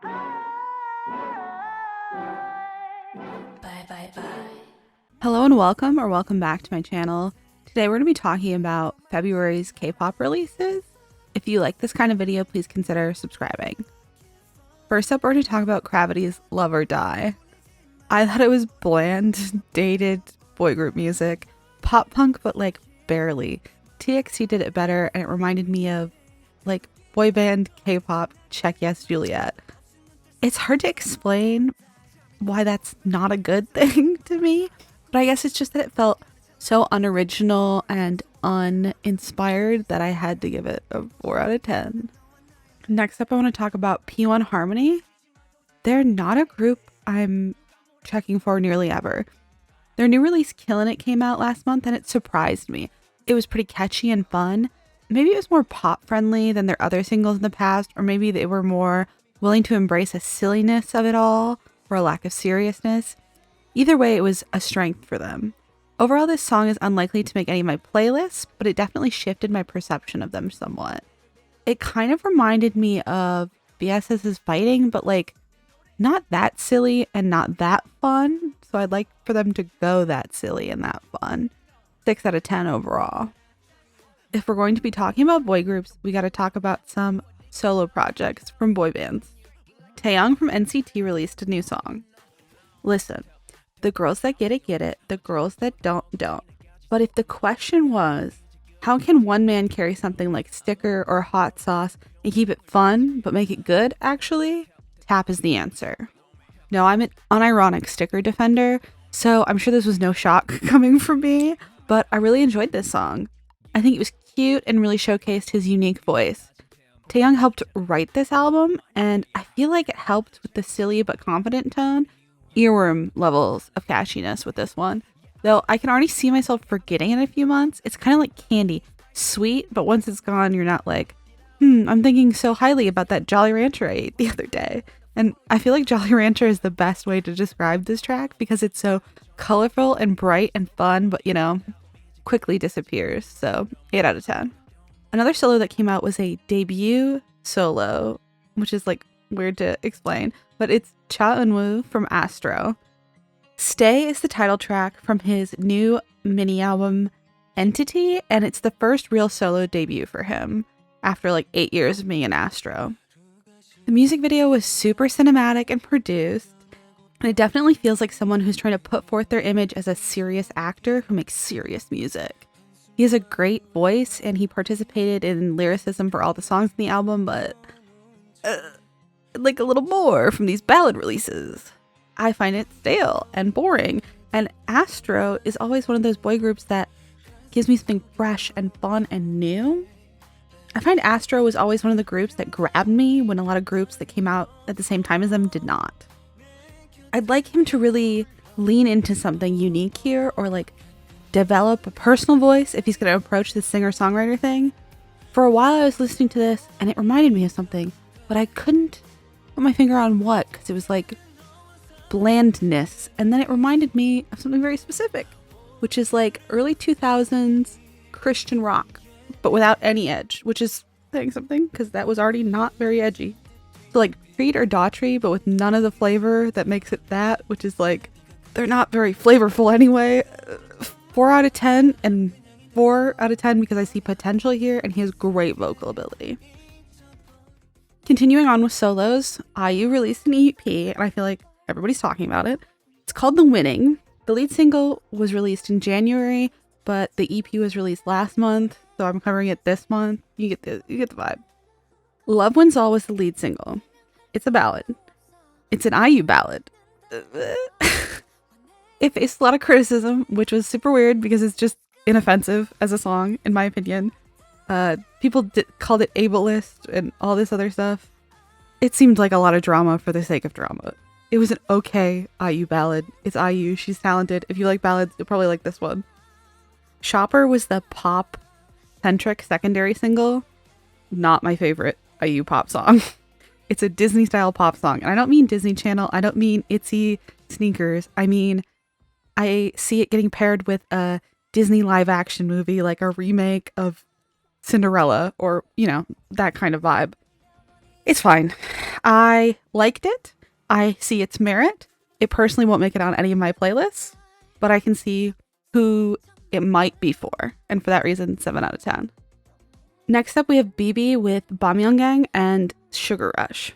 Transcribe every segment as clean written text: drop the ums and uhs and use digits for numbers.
Bye bye bye. Hello and welcome back to my channel. Today we're going to be talking about February's K-pop releases. If you like this kind of video, please consider subscribing. First up, we're going to talk about Gravity's Love or Die. I thought it was bland, dated boy group music, pop punk, but like barely. TXT did it better, and it reminded me of like boy band K-pop Check Yes Juliet. It's hard to explain why that's not a good thing to me, but I guess it's just that it felt so unoriginal and uninspired that I had to give it a 4 out of 10. Next up, I want to talk about P1 Harmony. They're not a group I'm checking for nearly ever. Their new release, Killin' It, came out last month and it surprised me. It was pretty catchy and fun. Maybe it was more pop friendly than their other singles in the past, or maybe they were more willing to embrace a silliness of it all or a lack of seriousness. Either way, it was a strength for them. Overall, this song is unlikely to make any of my playlists, but it definitely shifted my perception of them somewhat. It kind of reminded me of BSS's Fighting, but like not that silly and not that fun. So I'd like for them to go that silly and that fun. 6 out of 10 overall. If we're going to be talking about boy groups, we got to talk about some solo projects from boy bands. Taeyong from NCT released a new song. Listen, the girls that get it, the girls that don't. But if the question was, how can one man carry something like Sticker or Hot Sauce and keep it fun, but make it good, actually? Tap is the answer. No, I'm an unironic Sticker defender, so I'm sure this was no shock coming from me, but I really enjoyed this song. I think it was cute and really showcased his unique voice. Taeyong helped write this album, and I feel like it helped with the silly but confident tone. Earworm levels of catchiness with this one. Though I can already see myself forgetting in a few months. It's kind of like candy. Sweet, but once it's gone, you're not like, I'm thinking so highly about that Jolly Rancher I ate the other day. And I feel like Jolly Rancher is the best way to describe this track because it's so colorful and bright and fun, but quickly disappears. So 8 out of 10. Another solo that came out was a debut solo, which is like weird to explain, but it's Eun-woo from Astro. Stay is the title track from his new mini album Entity, and it's the first real solo debut for him after like 8 years of being in Astro. The music video was super cinematic and produced, and it definitely feels like someone who's trying to put forth their image as a serious actor who makes serious music. He has a great voice, and he participated in lyricism for all the songs in the album, but like a little more from these ballad releases. I find it stale and boring, and Astro is always one of those boy groups that gives me something fresh and fun and new. I find Astro was always one of the groups that grabbed me when a lot of groups that came out at the same time as them did not. I'd like him to really lean into something unique here, or like develop a personal voice if he's going to approach the singer-songwriter thing. For a while I was listening to this and it reminded me of something, but I couldn't put my finger on what, because it was like blandness, and then it reminded me of something very specific, which is like early 2000s Christian rock, but without any edge, which is saying something because that was already not very edgy. So like Treat or Daughtry, but with none of the flavor that makes it that, which is like they're not very flavorful anyway. 4 out of 10, and 4 out of 10 because I see potential here and he has great vocal ability. Continuing on with solos, IU released an EP, and I feel like everybody's talking about it. It's called The Winning. The lead single was released in January, but the EP was released last month, so I'm covering it this month. You get the vibe. Love Wins All was the lead single. It's a ballad. It's an IU ballad. It faced a lot of criticism, which was super weird because it's just inoffensive as a song, in my opinion. People called it ableist and all this other stuff. It seemed like a lot of drama for the sake of drama. It was an okay IU ballad. It's IU. She's talented. If you like ballads, you'll probably like this one. Shopper was the pop-centric secondary single. Not my favorite IU pop song. It's a Disney-style pop song. And I don't mean Disney Channel. I don't mean Itsy Sneakers. I mean, I see it getting paired with a Disney live-action movie, like a remake of Cinderella, or, that kind of vibe. It's fine. I liked it. I see its merit. It personally won't make it on any of my playlists, but I can see who it might be for. And for that reason, 7 out of 10. Next up, we have Bibi with Bamyeongang and Sugar Rush.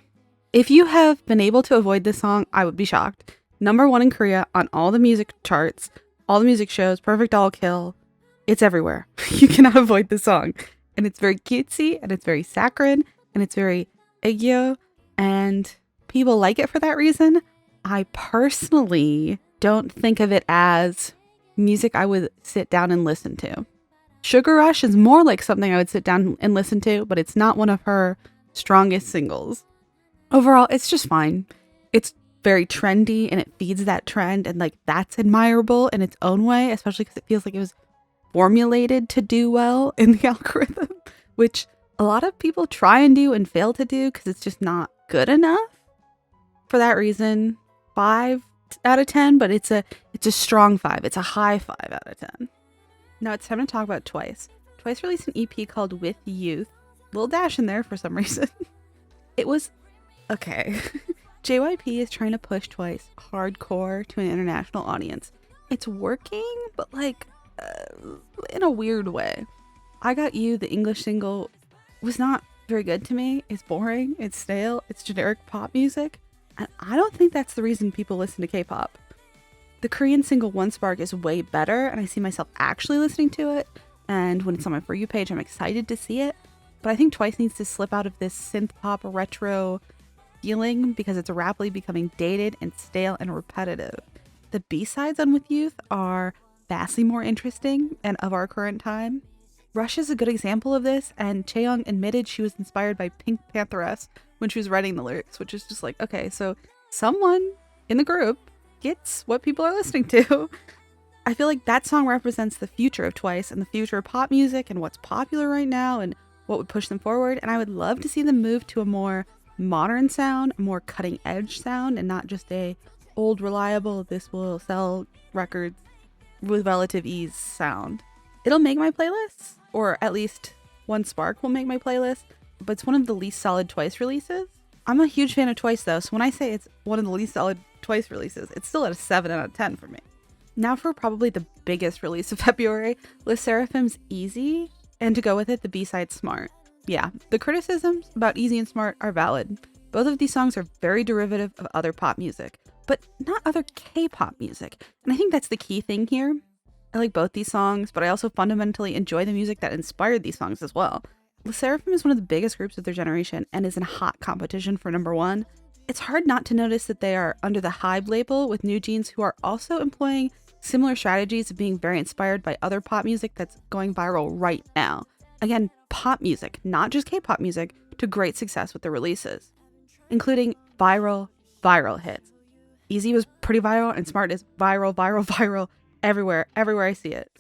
If you have been able to avoid this song, I would be shocked. #1 in Korea on all the music charts, all the music shows, Perfect Doll Kill. It's everywhere. You cannot avoid this song. And it's very cutesy, and it's very saccharine, and it's very aegyo, and people like it for that reason. I personally don't think of it as music I would sit down and listen to. Sugar Rush is more like something I would sit down and listen to, but it's not one of her strongest singles. Overall, it's just fine. It's very trendy and it feeds that trend, and like that's admirable in its own way, especially because it feels like it was formulated to do well in the algorithm, which a lot of people try and do and fail to do because it's just not good enough. For that reason, 5 out of 10, but it's a strong 5. It's a high 5 out of 10. Now it's time to talk about Twice. Twice released an EP called With Youth. Little dash in there for some reason. It was okay. JYP is trying to push Twice hardcore to an international audience. It's working, but like in a weird way. I Got You, the English single, was not very good to me. It's boring, it's stale, it's generic pop music, and I don't think that's the reason people listen to K-pop. The Korean single One Spark is way better, and I see myself actually listening to it, and when it's on my For You page, I'm excited to see it, but I think Twice needs to slip out of this synth pop retro feeling because it's rapidly becoming dated and stale and repetitive. The B-sides on With Youth are vastly more interesting and of our current time. Rush is a good example of this, and Taeyong admitted she was inspired by Pink Pantheress when she was writing the lyrics, which is just like, okay, so someone in the group gets what people are listening to. I feel like that song represents the future of Twice and the future of pop music and what's popular right now and what would push them forward, and I would love to see them move to a more modern sound, a more cutting edge sound, and not just a old reliable, this will sell records with relative ease sound. It'll make my playlist, or at least One Spark will make my playlist, but it's one of the least solid Twice releases. I'm a huge fan of Twice though, so when I say it's one of the least solid Twice releases, it's still at a 7 out of 10 for me. Now for probably the biggest release of February, Sserafim's Easy, and to go with it, the B-side Smart. Yeah, the criticisms about Easy and Smart are valid. Both of these songs are very derivative of other pop music, but not other K-pop music. And I think that's the key thing here. I like both these songs, but I also fundamentally enjoy the music that inspired these songs as well. Sserafim is one of the biggest groups of their generation and is in hot competition for #1. It's hard not to notice that they are under the Hybe label with New Jeans, who are also employing similar strategies of being very inspired by other pop music that's going viral right now. Again, pop music, not just K-pop music, to great success with their releases, including viral hits. Easy was pretty viral, and Smart is viral everywhere I see it.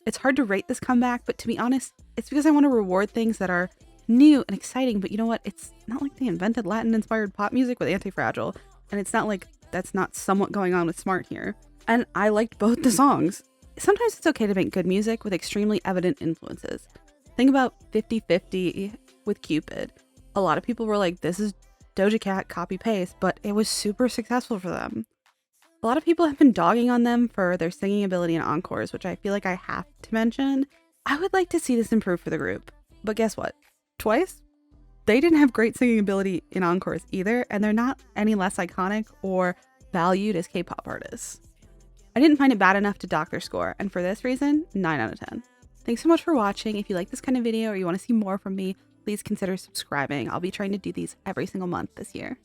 It's hard to rate this comeback, but to be honest, it's because I want to reward things that are new and exciting, but you know what? It's not like they invented Latin-inspired pop music with Anti-Fragile, and it's not like that's not somewhat going on with Smart here. And I liked both the songs. Sometimes it's okay to make good music with extremely evident influences. Think about 50/50 with Cupid. A lot of people were like, this is Doja Cat copy-paste, but it was super successful for them. A lot of people have been dogging on them for their singing ability in encores, which I feel like I have to mention. I would like to see this improve for the group. But guess what? Twice? They didn't have great singing ability in encores either, and they're not any less iconic or valued as K-pop artists. I didn't find it bad enough to dock their score, and for this reason, 9 out of 10. Thanks so much for watching. If you like this kind of video or you want to see more from me, please consider subscribing. I'll be trying to do these every single month this year.